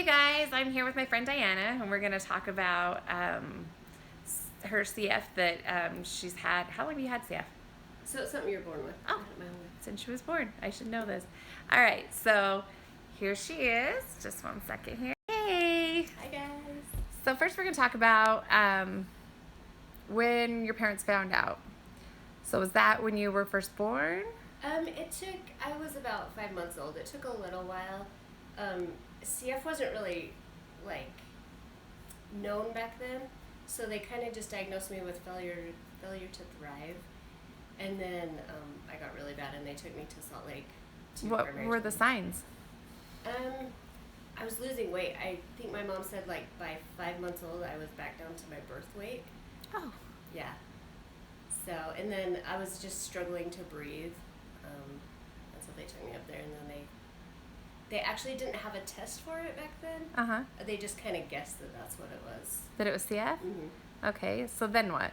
Hey guys, I'm here with my friend Dianna, and we're going to talk about her CF that she's had. How long have you had CF? So it's something you're born with. Oh, since she was born. I should know this. All right, so here she is. Just one second here. Hey. Hi guys. So first we're going to talk about when your parents found out. So was that when you were first born? I was about 5 months old. It took a little while. CF wasn't really, known back then, so they kind of just diagnosed me with failure to thrive. And then I got really bad, and they took me to Salt Lake. What were the signs? I was losing weight. I think my mom said, by 5 months old, I was back down to my birth weight. Oh. Yeah. So, and then I was just struggling to breathe. And so they took me up there, and then they actually didn't have a test for it back then. Uh-huh. They just kind of guessed that that's what it was. That it was CF? Mm-hmm. Okay, so then what?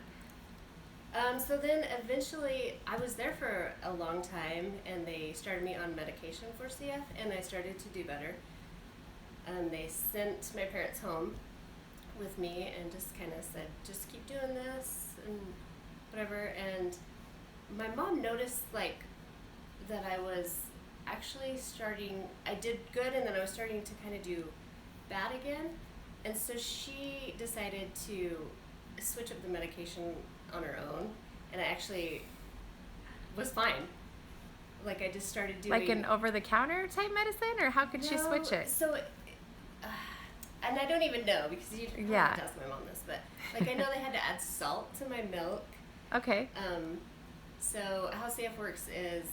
So then eventually, I was there for a long time, and they started me on medication for CF, and I started to do better. They sent my parents home with me and just kind of said, just keep doing this and whatever. And my mom noticed that I was actually I did good, and then I was starting to kind of do bad again. And so she decided to switch up the medication on her own, and I actually was fine. I just started doing... Like an over-the-counter type medicine, or how could she switch it? So, and I don't even know, because you have to ask my mom this, but I know they had to add salt to my milk. Okay. So how CF works is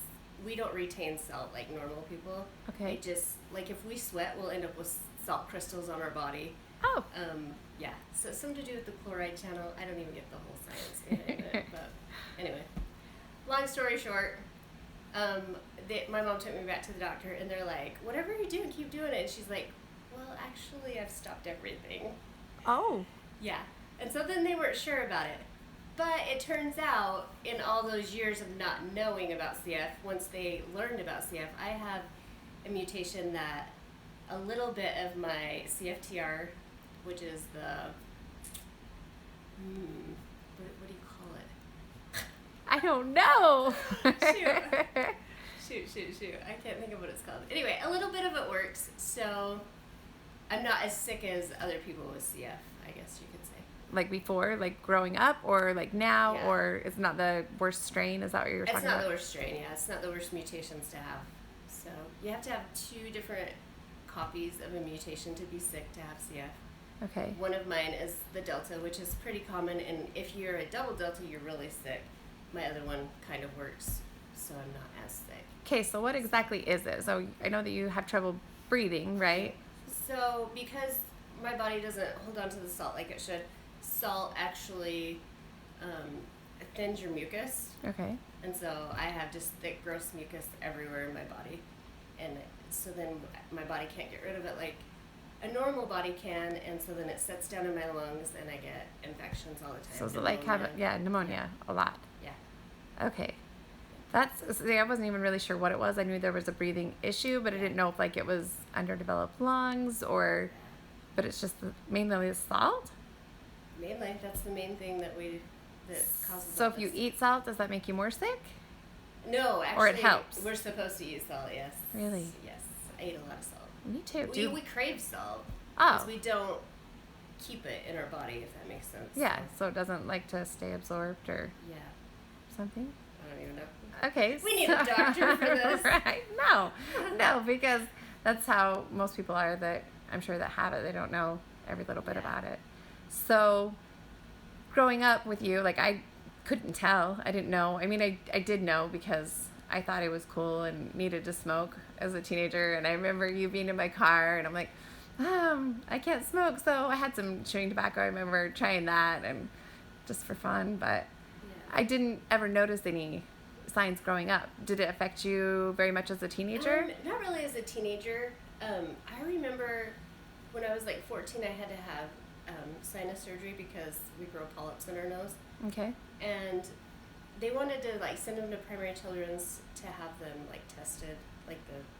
we don't retain salt like normal people. Okay. It just, if we sweat, we'll end up with salt crystals on our body. Oh. Yeah. So it's something to do with the chloride channel. I don't even get the whole science behind it, but anyway. Long story short, my mom took me back to the doctor, and they're like, whatever you're doing, keep doing it. And she's like, well, actually, I've stopped everything. Oh. Yeah. And so then they weren't sure about it. But it turns out, in all those years of not knowing about CF, once they learned about CF, I have a mutation that a little bit of my CFTR, which is the, what do you call it? I don't know. Shoot. I can't think of what it's called. Anyway, a little bit of it works, so I'm not as sick as other people with CF, I guess you could say. Like before, like growing up, or like now, Yeah. or it's not the worst strain? Is that what you're talking about? It's not the worst strain, yeah. It's not the worst mutations to have. So you have to have 2 different copies of a mutation to be sick to have CF. Okay. One of mine is the Delta, which is pretty common, and if you're a double Delta, you're really sick. My other one kind of works, so I'm not as sick. Okay, so what exactly is it? So I know that you have trouble breathing, right? So because my body doesn't hold on to the salt like it should, salt actually thins your mucus. Okay. And so I have just thick, gross mucus everywhere in my body. And so then my body can't get rid of it like a normal body can, and so then it sets down in my lungs, and I get infections all the time. So is it pneumonia a lot? Yeah. Okay. I wasn't even really sure what it was. I knew there was a breathing issue, but I didn't know if it was underdeveloped lungs but it's just mainly the salt? Mainly, that's the main thing that causes So all if you this. eat salt, does that make you more sick? No, actually, or it helps? We're supposed to eat salt, yes. Really? Yes, I eat a lot of salt. Me too. We crave salt. Oh. Because we don't keep it in our body, if that makes sense. Yeah, so it doesn't like to stay absorbed or something? I don't even know. Okay. We need a doctor for this. Right. No, because that's how most people are that I'm sure that have it. They don't know every little bit about it. So growing up with you, I couldn't tell. I didn't know. I mean, I did know because I thought it was cool and needed to smoke as a teenager. And I remember you being in my car, and I'm like, I can't smoke. So I had some chewing tobacco. I remember trying that and just for fun, but I didn't ever notice any signs growing up. Did it affect you very much as a teenager? Not really as a teenager. I remember when I was 14, I had to have sinus surgery because we grow polyps in our nose. Okay. And they wanted to send them to primary children's to have them tested, the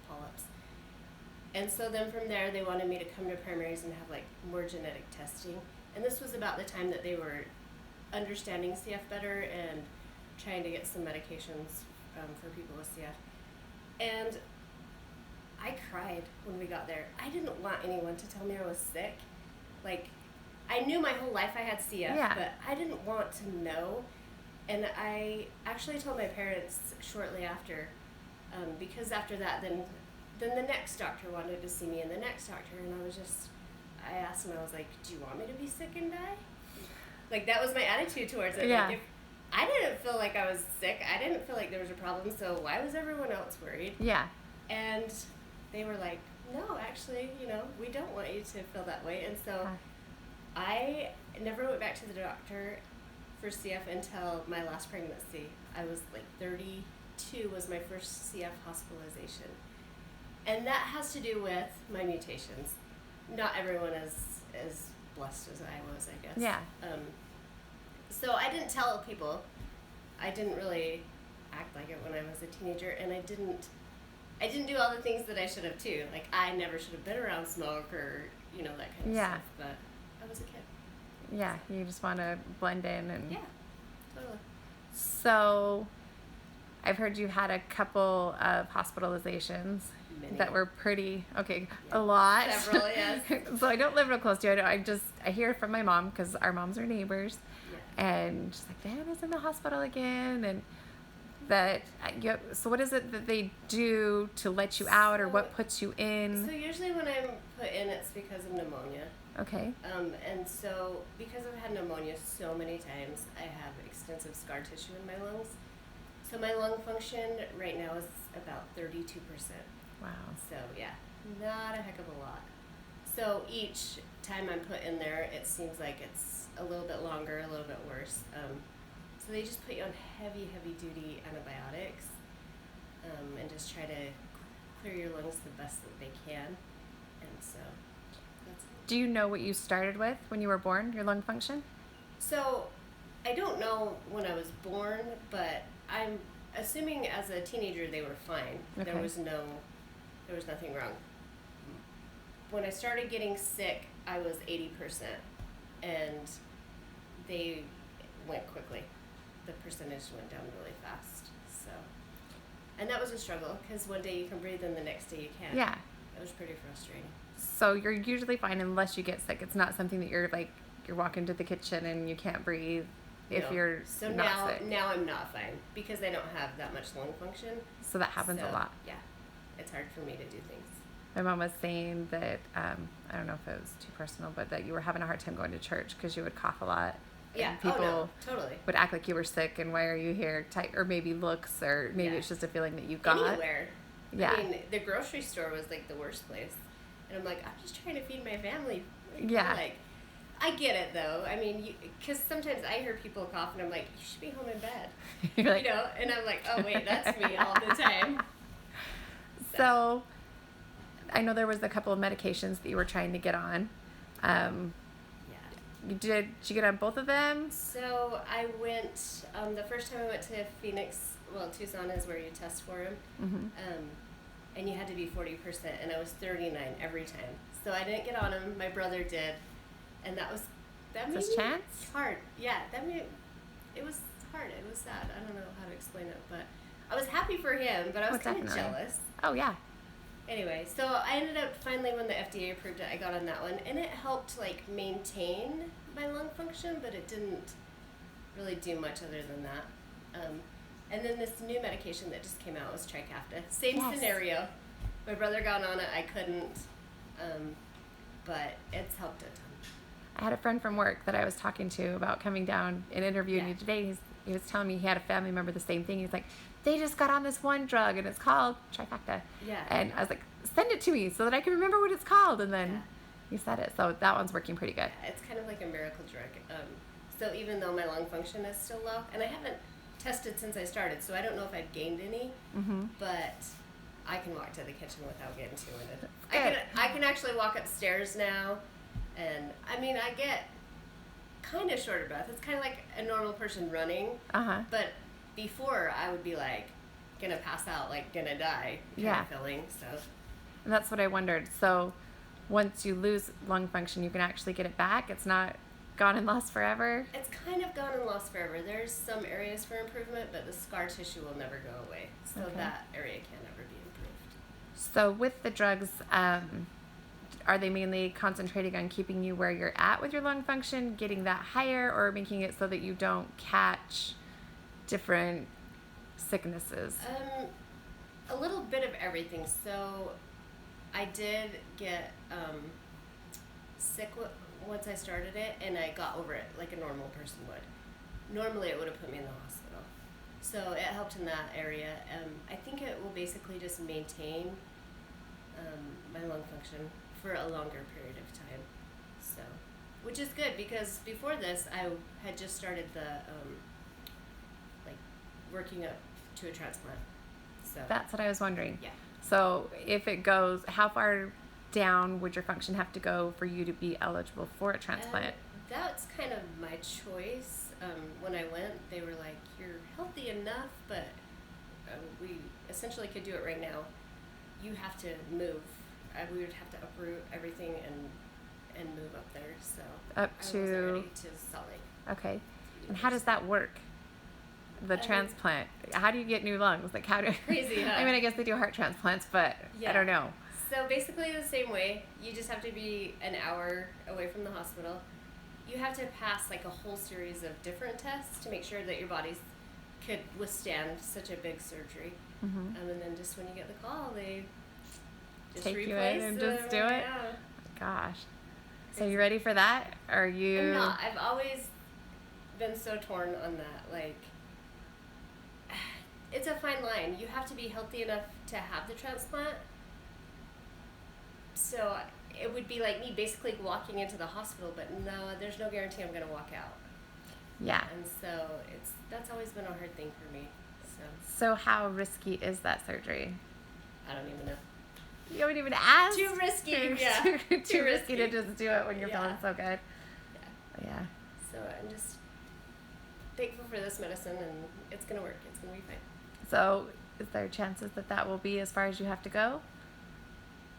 polyps. And so then from there, they wanted me to come to primaries and have like more genetic testing. And this was about the time that they were understanding CF better and trying to get some medications for people with CF. And I cried when we got there. I didn't want anyone to tell me I was sick. Like, I knew my whole life I had CF, but I didn't want to know. And I actually told my parents shortly after, because after that, then the next doctor wanted to see me, and the next doctor, and I asked him, I was like, do you want me to be sick and die? Like, that was my attitude towards it. Yeah. Like, if I didn't feel like I was sick, I didn't feel like there was a problem, so why was everyone else worried? Yeah. And they were like, no, actually, we don't want you to feel that way. And so I never went back to the doctor for CF until my last pregnancy. I was like 32 was my first CF hospitalization. And that has to do with my mutations. Not everyone is as blessed as I was, I guess. Yeah. So I didn't tell people. I didn't really act like it when I was a teenager, and I didn't do all the things that I should have too. Like, I never should have been around smoke or, that kind of stuff. But I was a kid. Yeah, you just want to blend in. And yeah, totally. So I've heard you had a couple of hospitalizations. Many. That were pretty, a lot. Several, yes. So I don't live real close to you. I hear it from my mom because our moms are neighbors. Yeah. And she's like, Diana's in the hospital again. And so what is it that they do to let you out, or what puts you in? So usually when I'm put in, it's because of pneumonia. Okay. And so because I've had pneumonia so many times, I have extensive scar tissue in my lungs. So my lung function right now is about 32%. Wow. So yeah, not a heck of a lot. So each time I'm put in there, it seems like it's a little bit longer, a little bit worse. So they just put you on heavy duty antibiotics, and just try to clear your lungs the best that they can. And so that's it. Do you know what you started with when you were born, your lung function? So I don't know when I was born, but I'm assuming as a teenager they were fine. Okay. There was nothing wrong. When I started getting sick, I was 80%, and they went quickly. The percentage went down really fast. So, and that was a struggle because one day you can breathe and the next day you can't. Yeah. It was pretty frustrating. So you're usually fine unless you get sick. It's not something that you're walking to the kitchen and you can't breathe if you're so not sick. Now I'm not fine because I don't have that much lung function. So that happens a lot. Yeah. It's hard for me to do things. My mom was saying that, I don't know if it was too personal, but that you were having a hard time going to church because you would cough a lot. Yeah, and people totally. would act like you were sick and why are you here type, or maybe looks, or maybe it's just a feeling that you got. Anywhere. Yeah. I mean, the grocery store was like the worst place. And I'm like, I'm just trying to feed my family. Yeah. Like, I get it though. I mean, because sometimes I hear people cough and I'm like, you should be home in bed. You're like, And I'm like, oh wait, that's me all the time. So I know there was a couple of medications that you were trying to get on. Did you get on both of them? So I went, the first time I went to Phoenix, Tucson is where you test for them. Mm-hmm. And you had to be 40%, and I was 39 every time. So I didn't get on them. My brother did. And that made This me chance? hard. Yeah, it was hard. It was sad. I don't know how to explain it, but I was happy for him, but I was kind of jealous. Oh, yeah. Anyway, so I ended up finally, when the FDA approved it, I got on that one, and it helped maintain my lung function, but it didn't really do much other than that. And then this new medication that just came out was Trikafta. Same scenario. My brother got on it, I couldn't, but it's helped a ton. I had a friend from work that I was talking to about coming down and interviewing you today. He was telling me he had a family member the same thing. He's like, they just got on this one drug and it's called Trikafta. Yeah. And I was like, send it to me so that I can remember what it's called. And then he said it. So that one's working pretty good. Yeah, it's kind of like a miracle drug. So even though my lung function is still low, and I haven't tested since I started, so I don't know if I've gained any, but I can walk to the kitchen without getting too winded. I can actually walk upstairs now, and I mean, I get kind of short of breath. It's kind of like a normal person running, but before I would be like gonna pass out, like gonna die kind of feeling. So And that's what I wondered. So once you lose lung function, you can actually get it back? It's not gone and lost forever? It's kind of gone and lost forever. There's some areas for improvement, but the scar tissue will never go away. So that area can never be improved. So with the drugs, are they mainly concentrating on keeping you where you're at with your lung function, getting that higher, or making it so that you don't catch different sicknesses? A little bit of everything. So I did get sick once I started it, and I got over it like a normal person would. Normally it would have put me in the hospital. So it helped in that area. I think it will basically just maintain my lung function for a longer period of time. So, which is good, because before this I had just started the like working up to a transplant. So That's what I was wondering. yeah. So if it goes, how far down would your function have to go for you to be eligible for a transplant? That's kind of my choice. When I went, they were like, "You're healthy enough, but we essentially could do it right now. You have to move. We would have to uproot everything and move up there." So Up I wasn't to, ready to Salt Lake. okay. And how does that work? The transplant. How do you get new lungs? Like how do? Crazy, huh? I mean, I guess they do heart transplants, but I don't know. So basically the same way. You just have to be an hour away from the hospital. You have to pass like a whole series of different tests to make sure that your body could withstand such a big surgery. Mm-hmm. And then just when you get the call, they just Take you replace in and them. just do it? Yeah. Gosh. So you ready for that? Are you? I'm not. I've always been so torn on that. Like, it's a fine line. You have to be healthy enough to have the transplant. So it would be like me basically walking into the hospital, but no, there's no guarantee I'm going to walk out. Yeah. And so that's always been a hard thing for me. So how risky is that surgery? I don't even know. You don't even ask. Too risky, yeah. Too risky to just do it when you're feeling so good. Yeah. So I'm just thankful for this medicine, and it's going to work. It's going to be fine. So is there chances that will be as far as you have to go?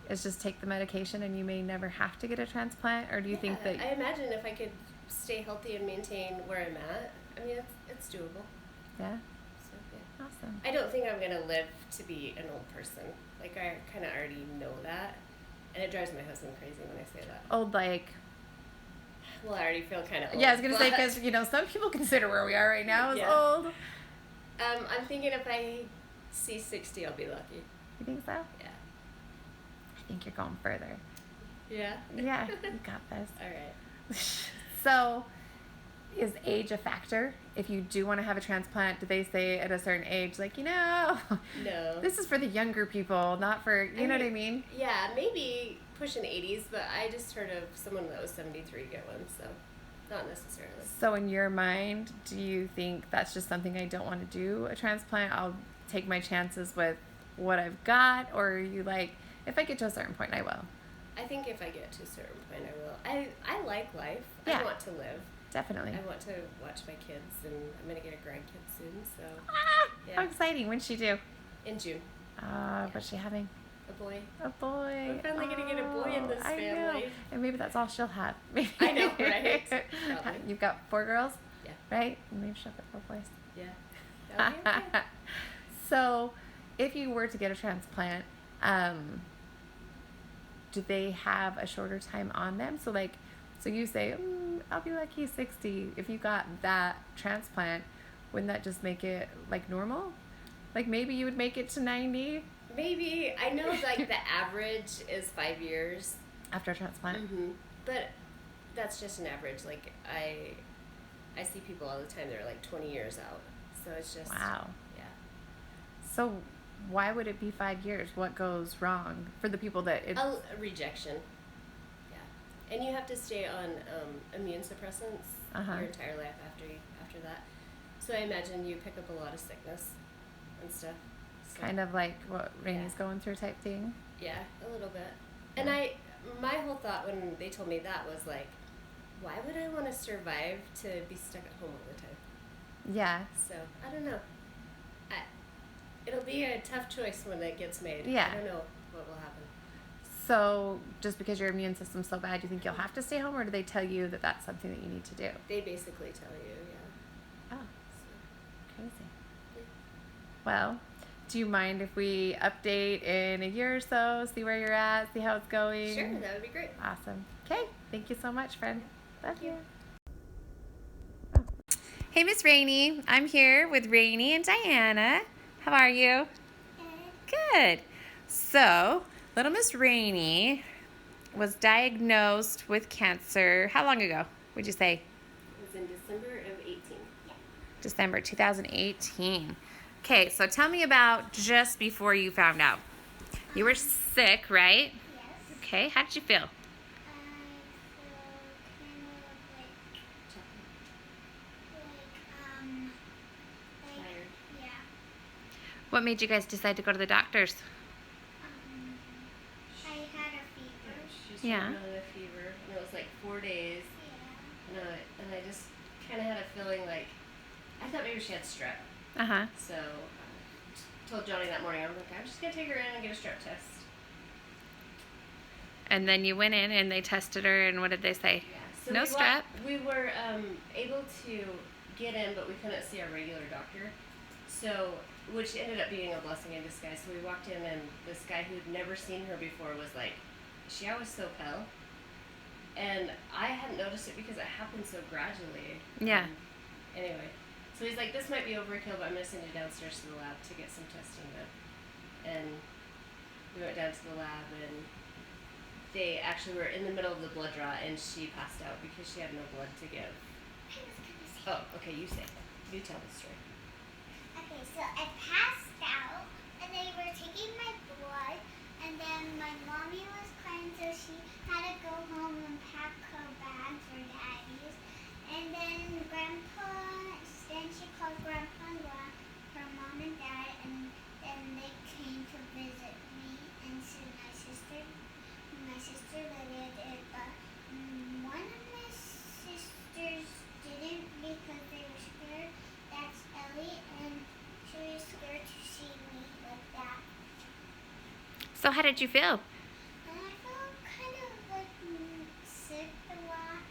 Is just take the medication and you may never have to get a transplant? Or do you think that... I imagine if I could stay healthy and maintain where I'm at, I mean, it's doable. Yeah? So, yeah. Awesome. I don't think I'm going to live to be an old person. Like, I kind of already know that. And it drives my husband crazy when I say that. Old, like... Well, I already feel kind of old. Yeah, I was going to say, because, you know, some people consider where we are right now as old. I'm thinking if I see 60, I'll be lucky. You think so? Yeah. I think you're going further. Yeah? Yeah, you got this. All right. So, is age a factor? If you do want to have a transplant, do they say at a certain age, like, No. this is for the younger people, not for, you know what I mean? Yeah, maybe pushing 80s, but I just heard of someone that was 73 get one, so not necessarily. So in your mind, do you think that's just something I don't want to do, a transplant? I'll take my chances with what I've got? Or are you like, if I get to a certain point, I will? I think if I get to a certain point, I will. I like life. Yeah. I want to live. Definitely. I want to watch my kids, and I'm going to get a grandkid soon, so. How exciting. When's she due? In June. What's she having? A boy. A boy. We're finally going to get a boy in this family. Know. And maybe that's all she'll have. I know, right? Probably. You've got 4 girls? Yeah. Right? Maybe she'll get 4 boys. Yeah. That'll be okay. So, if you were to get a transplant, do they have a shorter time on them? So, like, so you say, I'll be lucky 60. If you got that transplant, wouldn't that just make it, like, normal? Like, maybe you would make it to 90? Maybe. I know, like, the average is 5 years. After a transplant? Mm-hmm. But that's just an average. Like, I see people all the time that are, like, 20 years out. So it's just... Wow. Yeah. So why would it be 5 years? What goes wrong for the people that it's... A rejection. Yeah. And you have to stay on immune suppressants your entire life after that. So I imagine you pick up a lot of sickness and stuff. So, kind of like what Rainey's going through type thing? Yeah, a little bit. And my whole thought when they told me that was like, why would I want to survive to be stuck at home all the time? Yeah. So, I don't know. It'll be a tough choice when it gets made. Yeah. I don't know what will happen. So just because your immune system's so bad, you think you'll have to stay home, or do they tell you that that's something that you need to do? They basically tell you, yeah. Oh, crazy. Well, do you mind if we update in a year or so, see where you're at, see how it's going? Sure, that would be great. Awesome. Okay, thank you so much, friend. Love you. Oh. Hey, Miss Rainey. I'm here with Rainey and Diana. How are you? Good. So, little Miss Rainey was diagnosed with cancer. How long ago would you say? It was in December of 18. Yeah. December 2018. Okay, so tell me about just before you found out. You were sick, right? Yes. Okay, how did you feel? I feel kind of Tired. yeah. What made you guys decide to go to the doctors? I had a fever. She Yeah. started with a fever, and it was like 4 days. Yeah. And I just kind of had a feeling like, I thought maybe she had strep. Uh-huh. So I told Johnny that morning, I was like, I'm just going to take her in and get a strep test. And then you went in and they tested her, and what did they say? Yeah. So No strep? We were able to get in, but we couldn't see our regular doctor. So, which ended up being a blessing in disguise. So we walked in, and this guy who'd never seen her before was like, is she always so pale? And I hadn't noticed it because it happened so gradually. Yeah. Anyway, so he's like, this might be overkill, but I'm going to send you downstairs to the lab to get some testing done. And we went down to the lab, and they actually were in the middle of the blood draw, and she passed out because she had no blood to give. I was gonna say. Oh, okay, you say. You tell the story. Okay, so I passed out, and they were taking my blood, and then my mommy was crying, so she had to go home and pack her bag for Daddy's. And then then she called Grandpa and her mom and Dad, and then they came to visit me and see my sister. My sister Lydia did, but one of my sisters didn't because they were scared. That's Ellie, and she was scared to see me like that. So how did you feel? And I felt kind of like sick a lot.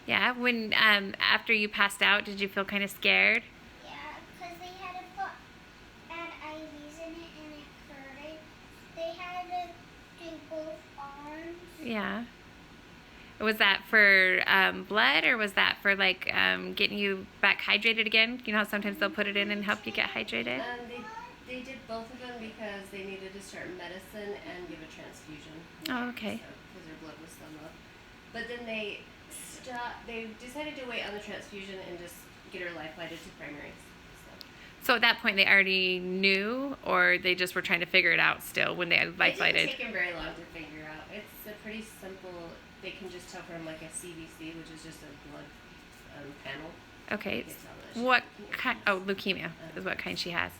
Yeah, when after you passed out, did you feel kind of scared? Yeah, because they had to put bad IVs in it and it hurted. They had to do both arms. Yeah. Was that for blood, or was that for like getting you back hydrated again? You know how sometimes they'll put it in and help you get hydrated? They did both of them because they needed to start medicine and give a transfusion. Oh, okay. Because their blood was so low. But then they decided to wait on the transfusion and just get her life flighted to primaries. So at that point, they already knew, or they just were trying to figure it out still when they had life It flighted? didn't take them very long to figure out. It's a pretty simple. They can just tell from like a CBC, which is just a blood panel. Okay. They can tell that she- What kind? Oh, leukemia is what kind she has.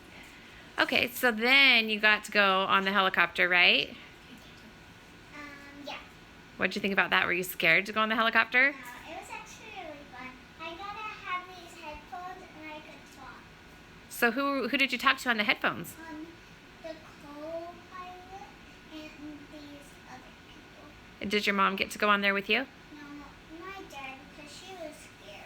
Okay, so then you got to go on the helicopter, right? Yeah. What'd you think about that? Were you scared to go on the helicopter? It was actually really fun. I got to have these headphones and I could talk. So who did you talk to on the headphones? The co-pilot and these other people. Did your mom get to go on there with you? No, my dad, because she was scared.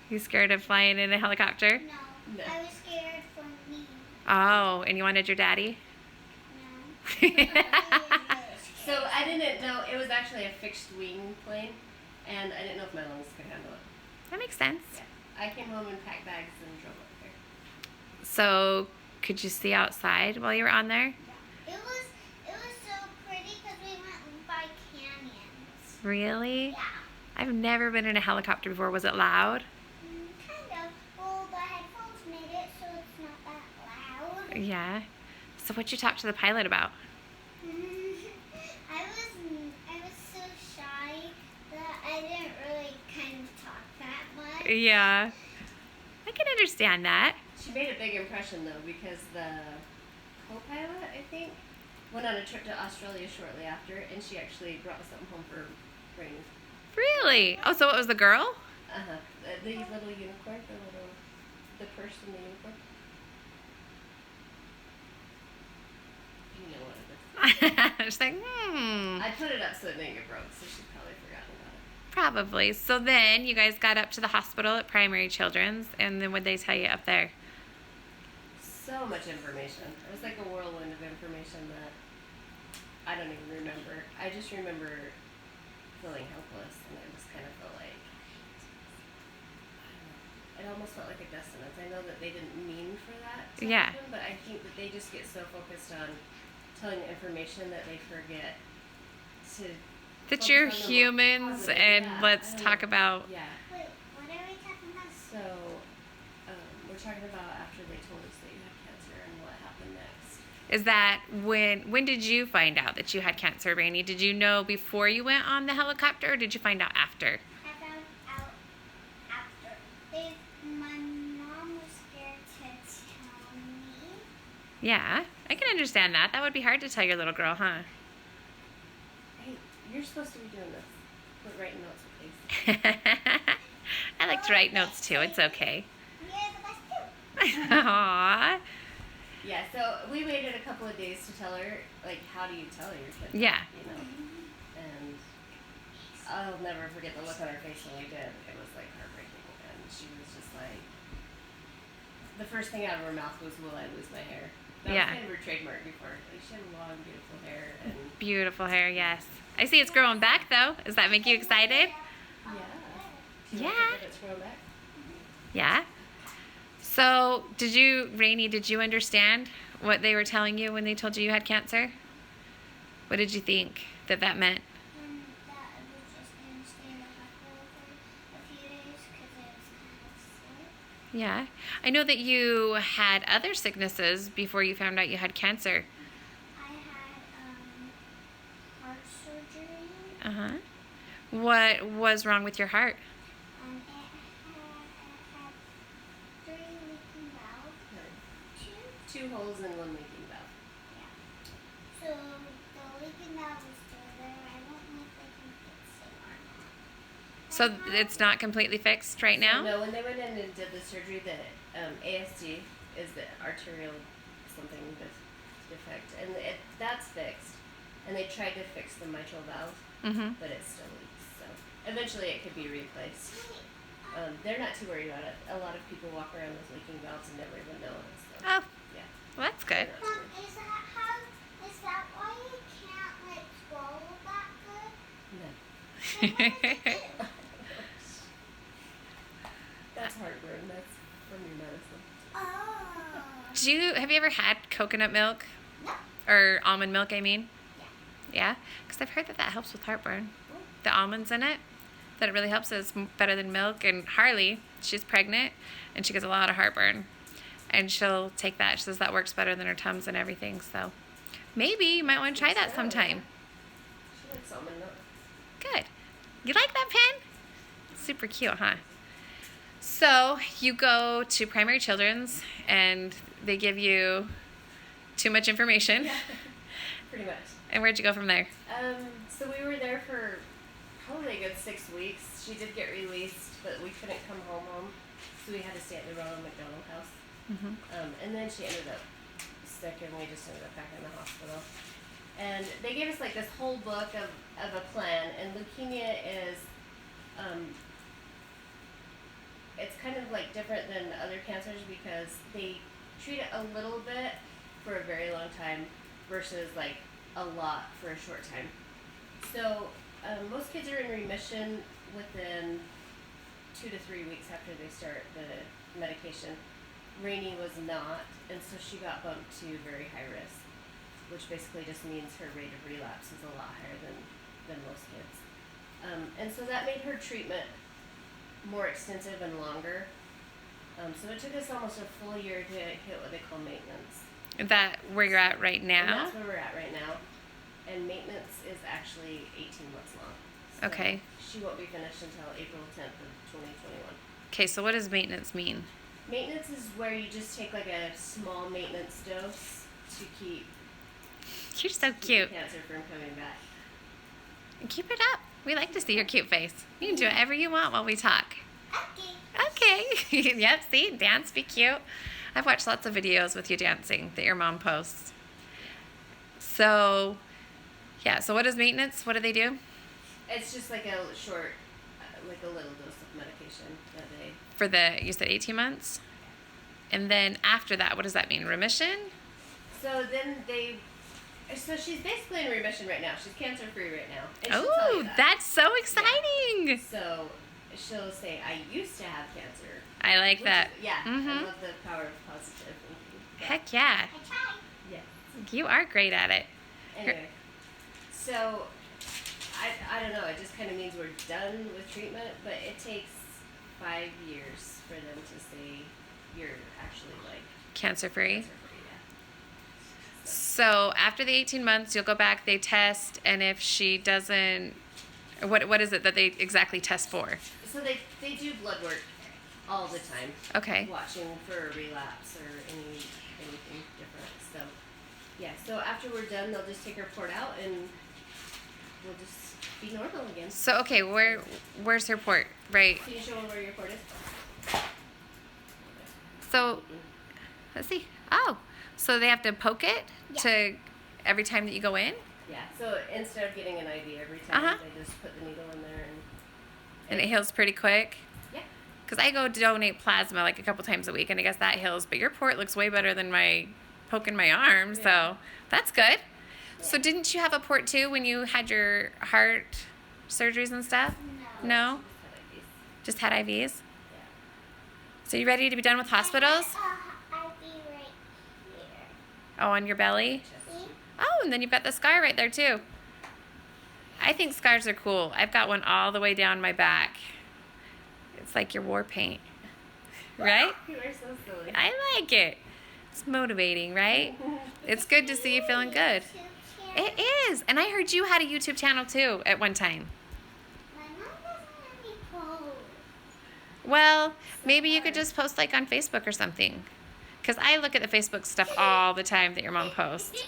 You scared of flying in a helicopter? No, I was scared for me. Oh, and you wanted your daddy? No. So I didn't know it was actually a fixed wing plane, and I didn't know if my lungs could handle it. That makes sense. Yeah. I came home and packed bags and drove up there. So could you see outside while you were on there? It was so pretty because we went by canyons. Really? Yeah. I've never been in a helicopter before. Was it loud? Kind of. Well, the headphones made it so it's not that loud. Yeah. So what'd you talk to the pilot about? I was so shy that I didn't really kind of talk that much. Yeah. I can understand that. She made a big impression though because the co-pilot, I think, went on a trip to Australia shortly after, and she actually brought something home for Rainy. Really? Oh, so it was the girl? The little unicorn, the purse and the unicorn. You know what it is. She's like, I put it up so it didn't get broke, so she's probably forgotten about it. Probably. So then you guys got up to the hospital at Primary Children's, and then what'd they tell you up there? So much information. It was like a whirlwind of information that I don't even remember. I just remember feeling helpless, and I just kind of felt like, I don't know, it almost felt like a death sentence. I know that they didn't mean for that to happen, but I think that they just get so focused on telling the information that they forget to That focus you're on the more humans, positive. and Yeah, let's I don't talk know. about. Yeah. Wait, what are we talking about? So, we're talking about after they told us that you had cancer and what happened next. Is that when did you find out that you had cancer, Rainey? Did you know before you went on the helicopter, or did you find out after? I found out after. My mom was scared to tell me. Yeah, I can understand that. That would be hard to tell your little girl, huh? Hey, you're supposed to be doing this. Quit writing notes, please. I like to write notes too. It's okay. You're the best too. Aww. Yeah, so we waited a couple of days to tell her, like, how do you tell your kid? Yeah. You know? And I'll never forget the look on her face when we did. It was, like, heartbreaking. And she was just like, the first thing out of her mouth was, will I lose my hair? That Yeah. was kind of her trademark before. Like, she had long, beautiful hair. And Beautiful hair, yes. I see it's growing back though. Does that make you excited? yeah. Do you Yeah. like it that it's grown back? Yeah. So, Rainey, did you understand what they were telling you when they told you you had cancer? What did you think that meant? And that I was just going to stay in the hospital for a few days because I was kind of sick. Yeah. I know that you had other sicknesses before you found out you had cancer. I had heart surgery. Uh-huh. What was wrong with your heart? It had 3 leaking valves. No. 2 holes and 1 leaking valve. So the leaking valve is still there. I don't know if they can fix it or not. So it's not completely fixed right now? No, when they went in and did the surgery, the ASD is the arterial something defect, and that's fixed. And they tried to fix the mitral valve, Mm-hmm. but it still leaks. So eventually, it could be replaced. They're not too worried about it. A lot of people walk around with leaking valves and never even know it. So, Oh, yeah. well, that's good. They're not too worried. Is that why you can't like swallow that good? No. Then what does it do? That's heartburn. That's from your medicine. Oh. Have you ever had coconut milk? No. Or almond milk, I mean? Yeah. Yeah? Because I've heard that helps with heartburn. The almonds in it, that it really helps. It's better than milk. And Harley, she's pregnant, and she gets a lot of heartburn. And she'll take that. She says that works better than her Tums and everything. So maybe you might want to try that sometime. She likes almond milk. Good. You like that pen? Super cute, huh? So you go to Primary Children's, and they give you too much information. Yeah. Pretty much. And where'd you go from there? So we were there for probably a good 6 weeks. She did get released, but we couldn't come home. So we had to stay at the Ronald McDonald House. Mm-hmm. And then she ended up sick, and we just ended up back in the hospital. And they gave us like this whole book of a plan. And leukemia is, it's kind of like different than other cancers because they treat it a little bit for a very long time versus like a lot for a short time. So most kids are in remission within 2 to 3 weeks after they start the medication. Rainey was not, and so she got bumped to very high risk, which basically just means her rate of relapse is a lot higher than most kids. And so that made her treatment more extensive and longer. So it took us almost a full year to hit what they call maintenance. Is that where you're at right And now? that's where we're at right now. And maintenance is actually 18 months long. So Okay. She won't be finished until April 10th of 2021. Okay, so what does maintenance mean? Maintenance is where you just take like a small maintenance dose to keep You're so the cute. cancer from coming back. Keep it up. We like to see your cute face. You can do whatever you want while we talk. Okay. Okay. Yep, see? Dance, be cute. I've watched lots of videos with you dancing that your mom posts. So, yeah. So what is maintenance? What do they do? It's just like a short, like a little dose of medication that they. For the, you said 18 months? And then after that, what does that mean? Remission? So then so she's basically in remission right now. She's cancer free right now. And she'll tell you Oh, that. that's so exciting. Yeah. So she'll say, I used to have cancer. I like that. I Mhm. love the power of positive thinking. Heck yeah. I tried. Yeah. You are great at it. Anyway, so I don't know. It just kind of means we're done with treatment, but it takes 5 years for them to say you're actually like Cancer free. cancer free. Yeah. So after the 18 months, you'll go back, they test, and if she doesn't, what is it that they exactly test for? So they do blood work all the time, Okay. watching for a relapse or anything different. So yeah. So after we're done, they'll just take her report out and we'll just be normal again. So, okay, where's her port? Right. Can you show them where your report is? So, let's see. Oh, so they have to poke it Yeah. to every time that you go in? Yeah. So instead of getting an IV every time, Uh-huh. they just put the needle in there And it heals pretty quick? yeah. Because I go donate plasma like a couple times a week, and I guess that heals. But your port looks way better than my poking my arm, Yeah. so that's good. So Yeah. didn't you have a port too when you had your heart surgeries and stuff? No? Just had IVs? Yeah. So you ready to be done with hospitals? I'll be right here. Oh, on your belly? See? Oh, and then you've got the scar right there too. I think scars are cool. I've got one all the way down my back. It's like your war paint. Right? You are so silly. I like it. It's motivating, right? It's good to see you feeling good. It is. And I heard you had a YouTube channel too at one time. My mom doesn't let me post. Well, maybe you could just post like on Facebook or something. Because I look at the Facebook stuff all the time that your mom posts.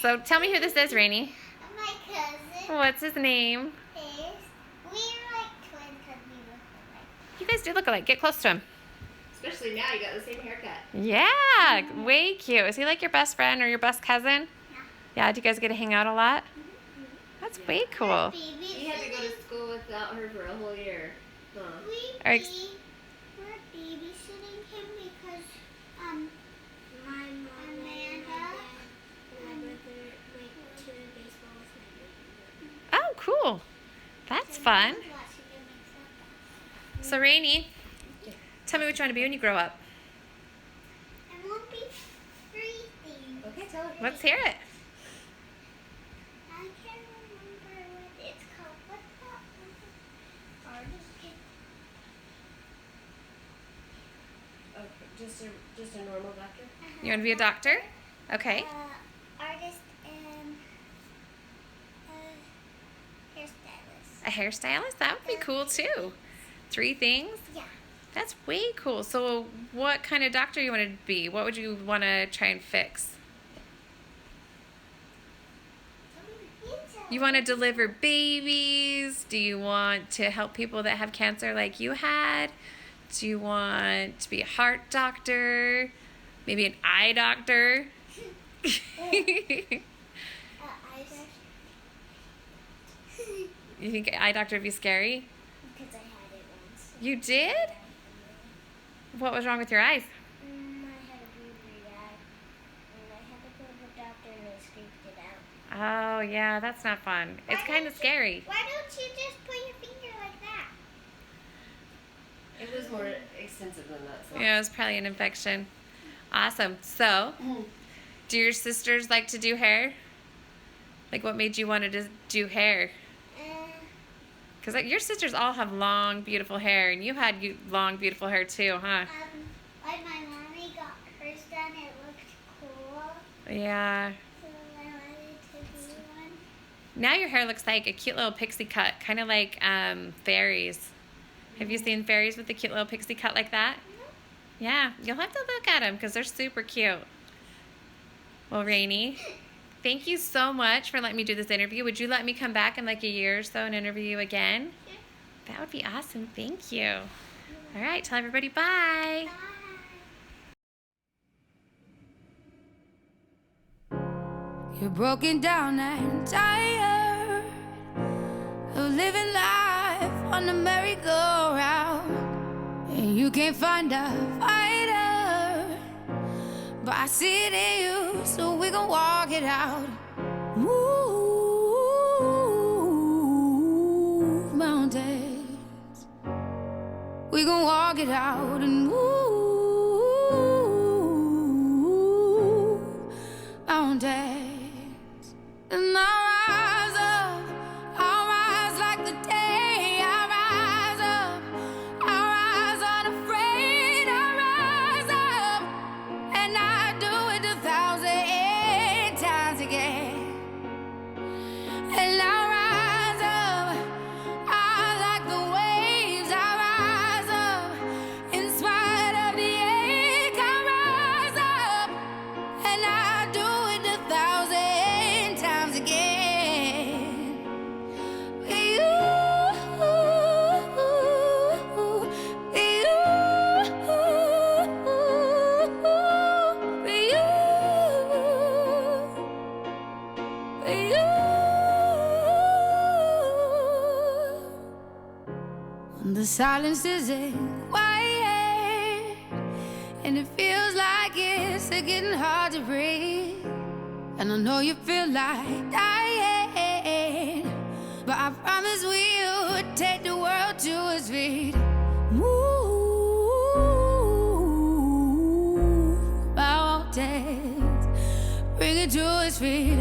So tell me who this is, Rainey. My cousin What's his name? is. We're like twins because we look alike. You guys do look alike. Get close to him. Especially now, you got the same haircut. Yeah, way cute. Is he like your best friend or your best cousin? Yeah, do you guys get to hang out a lot? That's way cool. You had to go to school without her for a whole year. Huh. Are ex- We're babysitting him because my mom and my brother went to baseball with my Oh, cool. That's fun. So, Rainey, tell me what you want to be when you grow up. I won't be freezing. Okay, tell her. Let's hear it. I can't remember what it's called. What's that one? Artist. Okay, just a normal doctor. You want to be a doctor? Okay. Artist and hairstylist. A hairstylist? That would be cool too. 3 things? Yeah. That's way cool. So, what kind of doctor you want to be? What would you want to try and fix? You want to deliver babies? Do you want to help people that have cancer like you had? Do you want to be a heart doctor? Maybe an eye doctor? You think eye doctor would be scary? Because I had it once. You did? What was wrong with your eyes? I had a blue eye, and I had to go to the doctor, and they scraped it out. Oh, yeah, that's not fun. It's Why kind don't of scary. Why don't you just put your finger like that? It was more extensive than that. So. Yeah, it was probably an infection. Awesome. So, do your sisters like to do hair? Like, what made you want to do hair? Because your sisters all have long, beautiful hair, and you had long, beautiful hair too, huh? When my mommy got hers done, it looked cool. Yeah. So I wanted to do one. Now your hair looks like a cute little pixie cut, kind of like fairies. Have you seen fairies with the cute little pixie cut like that? Yeah, you'll have to look at them because they're super cute. Well, Rainey, thank you so much for letting me do this interview. Would you let me come back in like a year or so and interview you again? Sure. That would be awesome. Thank you. All right, tell everybody bye. Bye. You're broken down and tired of living life on the merry-go-round, and you can't find a fighter, but I see it in you, so we gon' walk it out. Move mountains, we gon' walk it out and move mountains. And I'll rise like the day. I'll rise up, I'll rise unafraid. I'll rise up, and I'll do it 1,000 times again. And I'll rise up, I like the waves. I'll rise up, in spite of the ache. I'll rise up, and I'll do it 1,000 times again. The silence isn't quiet, and it feels like it's getting hard to breathe. And I know you feel like dying, but I promise we'll take the world to its feet. Move mountains, bring it to its feet.